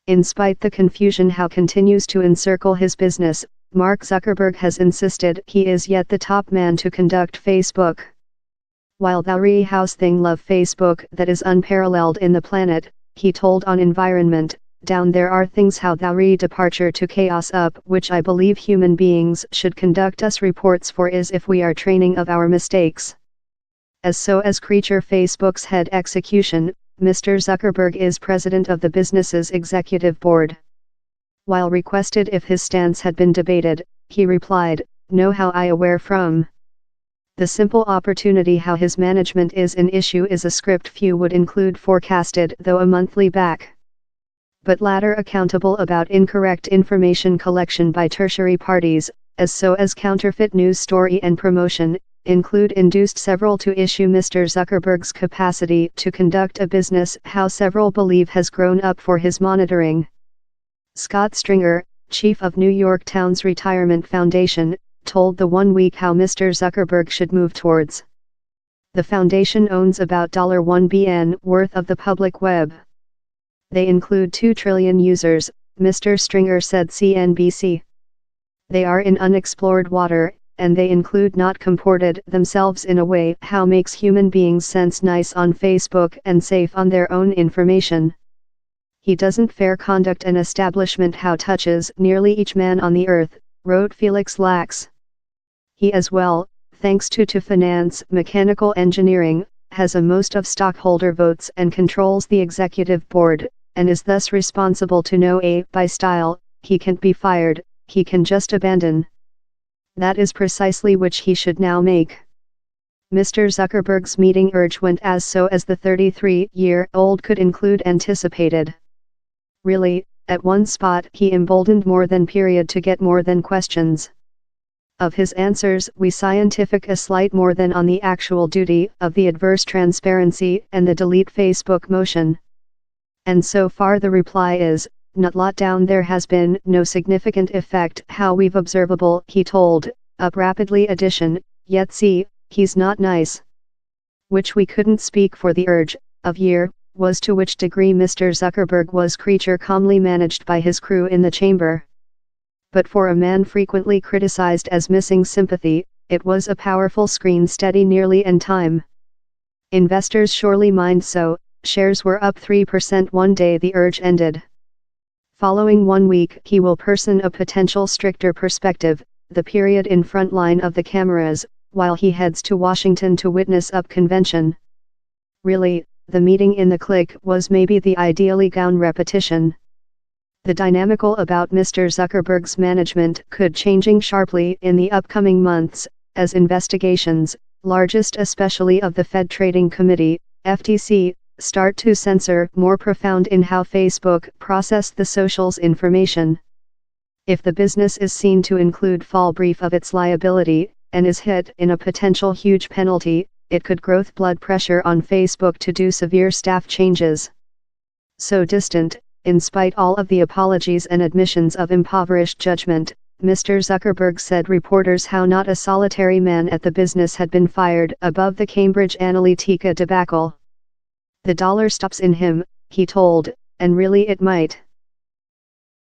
Inspite the confusion how continues to encircle his business, Mark Zuckerberg has insisted he is yet the top man to conduct Facebook. While thou house thing love Facebook that is unparalleled in the planet, he told on environment, down there are things how thou departure to chaos up which I believe human beings should conduct us reports for is if we are training of our mistakes. As so as creature Facebook's head execution, Mr. Zuckerberg is president of the business's executive board. While requested if his stance had been debated, he replied, "No, how I aware from the simple opportunity how his management is an issue is a script few would include forecasted though a monthly back. But latter accountable about incorrect information collection by tertiary parties, as so as counterfeit news story and promotion, include induced several to issue Mr. Zuckerberg's capacity to conduct a business how several believe has grown up for his monitoring." Scott Stringer, chief of New York Town's Retirement Foundation, told the 1 Week how Mr. Zuckerberg should move towards. The foundation owns about $1 billion worth of the public web. They include 2 trillion users, Mr. Stringer said CNBC. They are in unexplored water, and they include not comported themselves in a way how makes human beings sense nice on Facebook and safe on their own information. He doesn't fair conduct an establishment how touches nearly each man on the earth, wrote Felix Lax. He as well, thanks to finance, mechanical engineering, has a most of stockholder votes and controls the executive board, and is thus responsible to no a by style, he can't be fired, he can just abandon. That is precisely which he should now make. Mr. Zuckerberg's meeting urge went as so as the 33-year-old could include anticipated. Really, at one spot he emboldened more than period to get more than questions. Of his answers we scientific a slight more than on the actual duty of the adverse transparency and the delete Facebook motion. And so far the reply is, not lot down there has been no significant effect how we've observable he told, up rapidly addition, yet see, he's not nice. Which we couldn't speak for the urge, of year, was to which degree Mr. Zuckerberg was creature calmly managed by his crew in the chamber. But for a man frequently criticized as missing sympathy, it was a powerful screen steady nearly in time. Investors surely mind so, shares were up 3% one day the urge ended. Following 1 week he will person a potential stricter perspective, the period in front line of the cameras, while he heads to Washington to witness up convention. Really, the meeting in the clique was maybe the ideally gown repetition. The dynamical about Mr. Zuckerberg's management could changing sharply in the upcoming months, as investigations, largest especially of the Fed Trading Committee, FTC, start to censor more profound in how Facebook processed the social's information. If the business is seen to include fall brief of its liability, and is hit in a potential huge penalty, it could growth blood pressure on Facebook to do severe staff changes. So distant, in spite all of the apologies and admissions of impoverished judgment, Mr. Zuckerberg said reporters how not a solitary man at the business had been fired above the Cambridge Analytica debacle. The dollar stops in him, he told, and really it might.